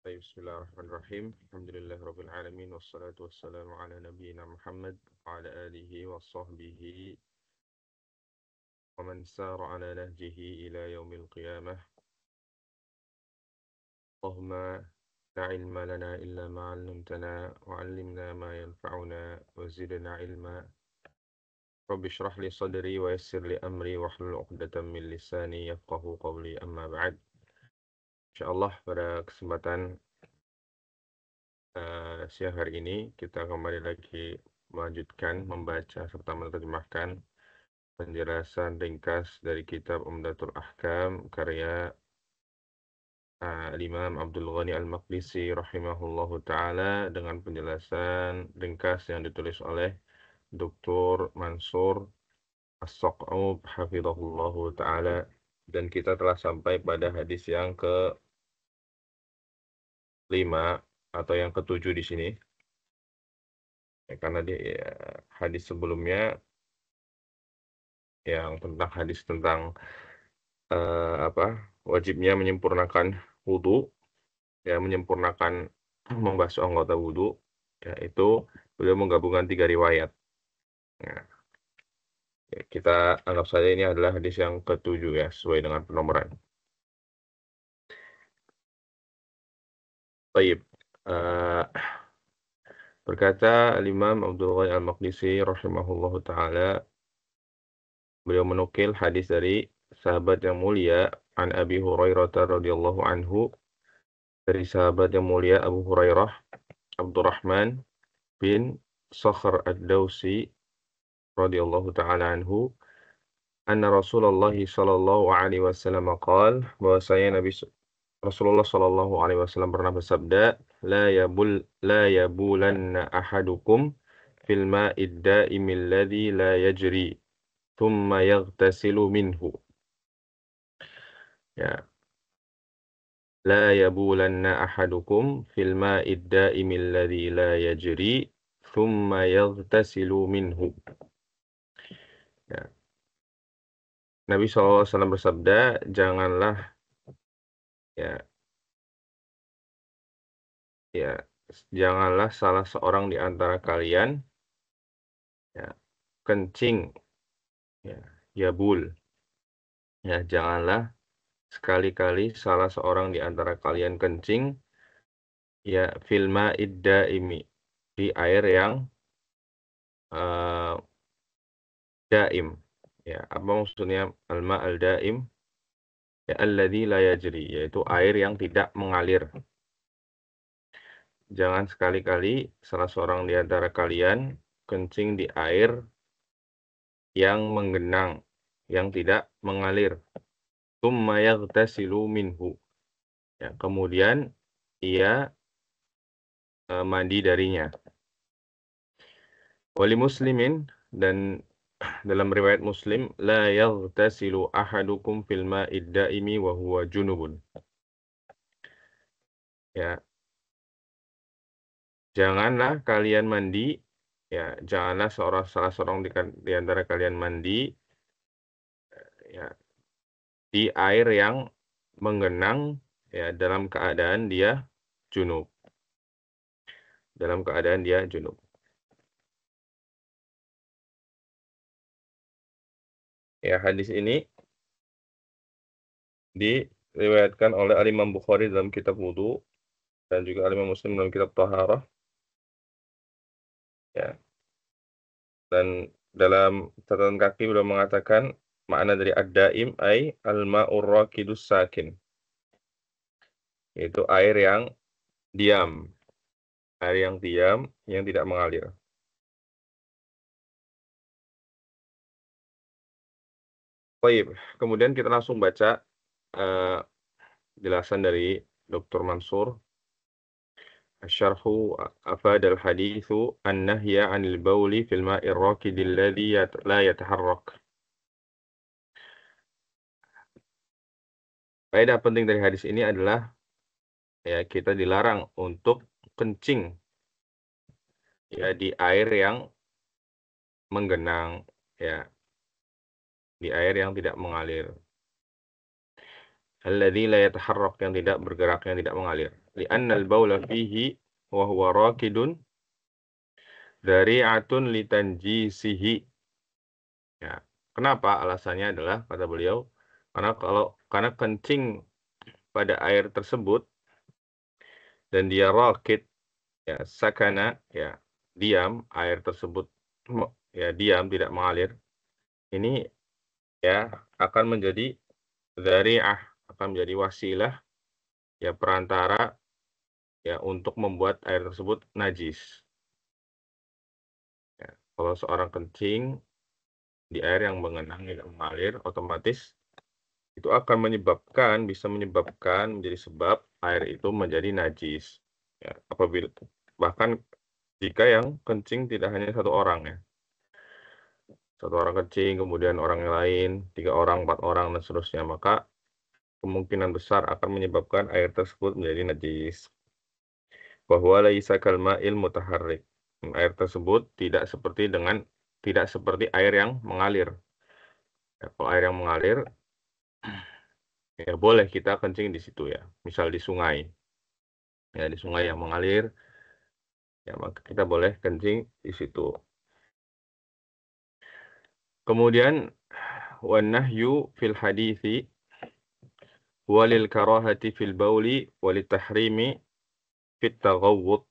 Bismillahirrahmanirrahim. Alhamdulillahirabbil alamin wassalatu wassalamu ala nabiyyina Muhammad wa ala alihi wa sahbihi wa man sara ala nahjihi ila yaumil qiyamah. Allahumma la ilma lana illa ma 'allamtana wa 'allimna ma yanfa'una wa zidna ilma. Rabbi shrah li sadri wa yassir li amri wahlul 'uqdatam min lisani yafqahu qawli amma ba'd. Insyaallah pada kesempatan siang hari ini kita kembali lagi melanjutkan membaca serta menerjemahkan penjelasan ringkas dari kitab Umdatul Ahkam karya Imam Abdul Ghani Al-Maqdisi rahimahullahu taala dengan penjelasan ringkas yang ditulis oleh Dr. Mansur As-Saq'ub hafizahullahu taala, dan kita telah sampai pada hadis yang ke-5 atau yang ke-7 di sini. Karena hadis sebelumnya yang tentang hadis tentang wajibnya menyempurnakan wudhu, ya, menyempurnakan membasuh anggota wudhu, yaitu beliau menggabungkan 3 riwayat. Nah, kita anggap saja ini adalah hadis yang ke-7 ya, sesuai dengan penomoran. Baik. Berkata Imam Abdul Ghani Al-Maqdisi rahimahullahu taala, beliau menukil hadis dari sahabat yang mulia an Abi Hurairah radhiyallahu anhu, dari sahabat yang mulia Abu Hurairah Abdurrahman bin Sakhr Ad-Dawsi radhiyallahu taala anhu, anna Rasulullah sallallahu alaihi wasallam qaal, bahwasanya Rasulullah sallallahu alaihi wasallam pernah bersabda, la yabulanna ahadukum fil ma'id da'imil ladzi la yajri thumma yaghtasilu minhu. Ya. La yabulanna ahadukum fil ma'id da'imil ladzi la yajri thumma yaghtasilu minhu. Ya. Nabi SAW bersabda, janganlah janganlah salah seorang di antara kalian kencing, yabul. Janganlah sekali-kali salah seorang di antara kalian kencing fil ma'id da'imi, di air yang daim. Apa maksudnya al-ma' al-daim? Alladzi la yajri, yaitu air yang tidak mengalir. Jangan sekali-kali salah seorang di antara kalian kencing di air yang menggenang, yang tidak mengalir. Tsumma yaghtasilu minhu. Kemudian ia mandi darinya. Wali muslimin, dan dalam riwayat Muslim, la yaghtasilu ahadukum fil ma'id da'imi wa huwa junubun. Janganlah kalian mandi, janganlah salah seorang di antara kalian mandi di air yang menggenang, dalam keadaan dia junub. Dalam keadaan dia junub. Hadis ini diriwayatkan oleh Imam Bukhari dalam kitab wudu dan juga Imam Muslim dalam kitab Taharah. Dan dalam catatan kaki beliau mengatakan makna dari ad-daim ay al-ma'ur raqidus sakin, yaitu air yang diam, yang tidak mengalir. Baik, kemudian kita langsung baca jelasan dari Dr. Mansur. Asy-syarhu afadal haditsu an-nahya 'anil bauli fil ma'ir raqid alladhi la yataharrak. Faedah penting dari hadis ini adalah kita dilarang untuk kencing di air yang menggenang, di air yang tidak mengalir. Alladzi la yataharrak, yang tidak bergerak, yang tidak mengalir. li'anna al-baula fihi wa huwa rakidun dhari'atun litanjisihi. Ya. Kenapa? Alasannya adalah, kata beliau, karena kencing pada air tersebut dan dia rakid, ya sakana, ya diam, air tersebut ya diam, tidak mengalir, ini ya akan menjadi dzari'ah, akan menjadi wasilah, ya perantara, ya untuk membuat air tersebut najis. Ya, kalau seorang kencing di air yang mengenang, tidak mengalir, otomatis itu akan bisa menyebabkan menjadi sebab air itu menjadi najis. Ya, bahkan jika yang kencing tidak hanya satu orang, ya. Satu orang kencing, kemudian orang yang lain, 3 orang, 4 orang, dan seterusnya, maka kemungkinan besar akan menyebabkan air tersebut menjadi najis. Bahwa laisa kalma'il mutaharrik. Air tersebut tidak seperti air yang mengalir. Ya, kalau air yang mengalir, ya boleh kita kencing di situ, ya. Misal di sungai. Ya, di sungai yang mengalir, ya maka kita boleh kencing di situ. Kemudian wan nahyu fil hadithi walil karahati fil bauli walit tahrimi fit taghawwud.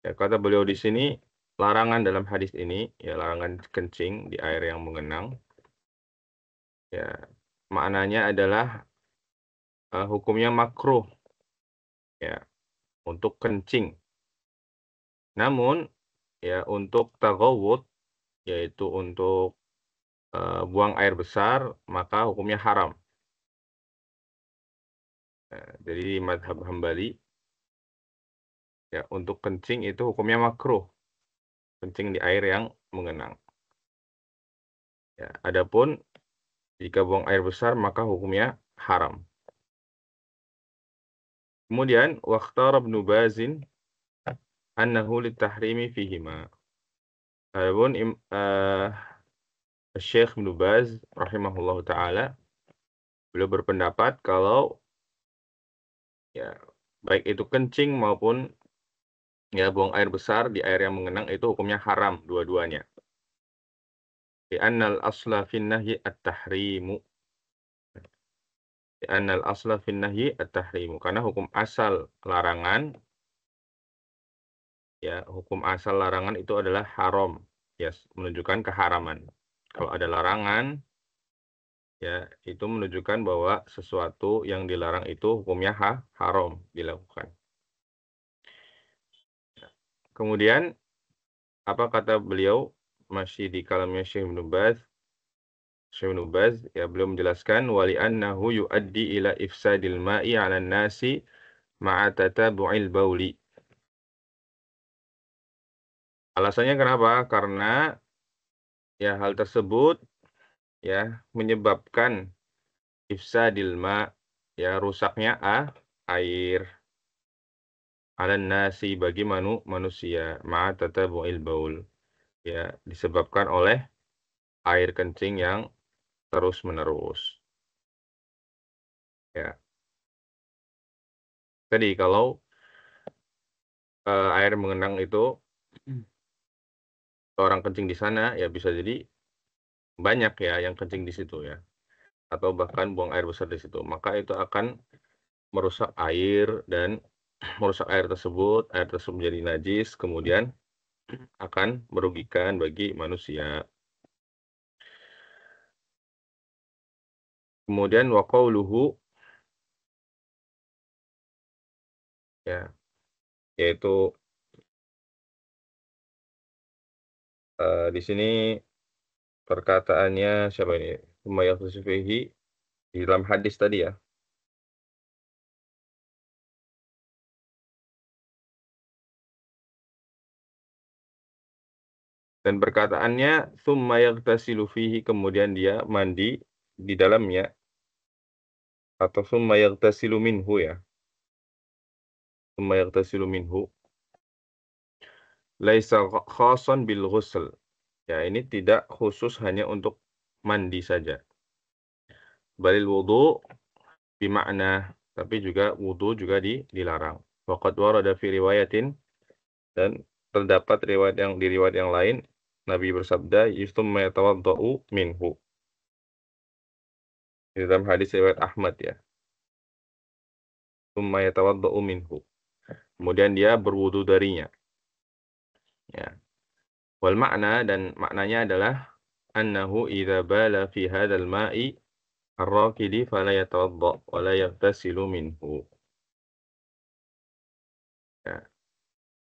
Ya, kata beliau di sini, larangan dalam hadis ini, ya larangan kencing di air yang mengenang, ya maknanya adalah hukumnya makruh, ya untuk kencing. Namun ya untuk taghawwud, yaitu untuk buang air besar, maka hukumnya haram. Jadi di mazhab Hambali, ya untuk kencing itu hukumnya makruh, kencing di air yang mengenang. Ya, adapun jika buang air besar maka hukumnya haram. Kemudian waqtara Ibnu Bazin annahu litahrimi fihima. Adapun Syekh Ibnu Baz rahimahullah taala, beliau berpendapat kalau ya baik itu kencing maupun ya buang air besar di air yang mengenang itu hukumnya haram dua-duanya. Li'annal asla fin nahyi at-tahrimu. Li'annal asla fin nahyi at-tahrimu. Karena hukum asal larangan, ya hukum asal larangan itu adalah haram, ya menunjukkan keharaman. Kalau ada larangan, ya itu menunjukkan bahwa sesuatu yang dilarang itu hukumnya haram dilakukan. Kemudian apa kata beliau, masih di kalamnya Syekh Ibnu Baz, ya beliau menjelaskan wali annahu yuaddi ila ifsadil ma'i 'ala nasi ma'a tatabu'il bauli. Alasannya kenapa? Karena ya hal tersebut ya menyebabkan ifsadil ma', ya rusaknya air, 'alan nasi bagi manusia ma'a tatabu'il baul, ya disebabkan oleh air kencing yang terus-menerus. Ya. Tadi kalau air mengenang itu orang kencing di sana, ya bisa jadi banyak ya yang kencing di situ, ya. Atau bahkan buang air besar di situ. Maka itu akan merusak air dan merusak air tersebut menjadi najis, kemudian akan merugikan bagi manusia. Kemudian wa qauluhu, ya yaitu di sini perkataannya siapa ini? Umayyah Fihi di dalam hadis tadi, ya. Dan perkataannya tsumma yaghtasilu fihi, kemudian dia mandi di dalamnya, atau tsumma yaghtasilu minhu, ya. Tsumma yaghtasilu minhu laisa khasan bil ghusl. Ya, ini tidak khusus hanya untuk mandi saja. Balil wudu bimakna tapi juga wudu juga dilarang. Waqad warada fi riwayatin, dan terdapat di riwayat yang lain Nabi bersabda yustumma yatawaddau minhu. Di dalam hadis riwayat Ahmad ya. Summa yatawaddau minhu. Kemudian dia berwudu darinya. Ya. Wal makna, dan maknanya adalah annahu idza bala fi hadzal ma'i ar-rakidi fala yatawadda wa la yaghtasilu minhu. Ya.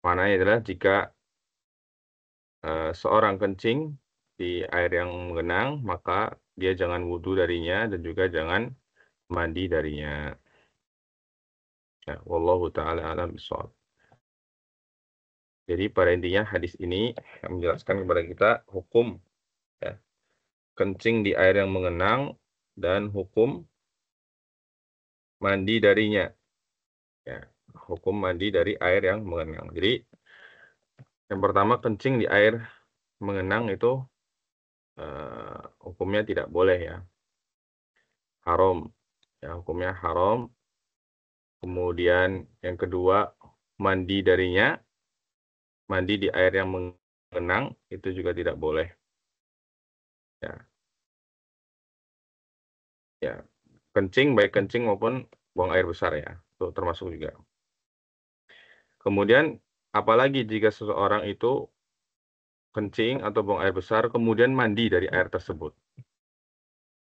Maknanya adalah jika seorang kencing di air yang mengenang, maka dia jangan wudu darinya dan juga jangan mandi darinya. Ya, wallahu taala alam bishawab. Jadi pada intinya hadis ini menjelaskan kepada kita hukum ya, kencing di air yang mengenang dan hukum mandi darinya. Ya, hukum mandi dari air yang mengenang. Jadi yang pertama, kencing di air mengenang itu hukumnya tidak boleh ya. Haram. Ya, hukumnya haram. Kemudian yang kedua, mandi darinya, mandi di air yang mengenang itu juga tidak boleh. Ya, ya. Kencing, baik kencing maupun buang air besar ya, itu termasuk juga. Kemudian apalagi jika seseorang itu kencing atau buang air besar kemudian mandi dari air tersebut.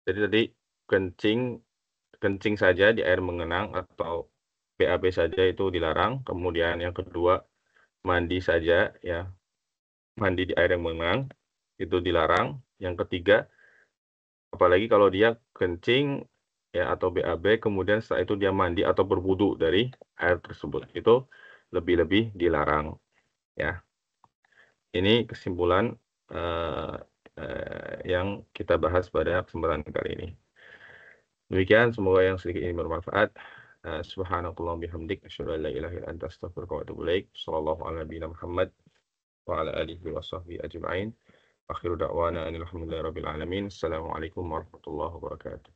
Jadi tadi kencing saja di air mengenang atau BAB saja itu dilarang. Kemudian yang kedua, mandi saja ya, mandi di air yang mengenang itu dilarang. Yang ketiga, apalagi kalau dia kencing ya atau BAB kemudian setelah itu dia mandi atau berwudu dari air tersebut, itu lebih-lebih dilarang ya. Ini kesimpulan yang kita bahas pada kesempatan kali ini. Demikian, semoga yang sedikit ini bermanfaat. Subhanakallahumma bihamdik, asyhadu an la ilaha illa anta, astaghfiruka wa atubu ilaik. Shallallahu ala nabiyina Muhammad wa ala alihi wa sahbihi ajma'in. Akhiru da'wana alhamdulillahi rabbil alamin. Assalamualaikum warahmatullahi wabarakatuh.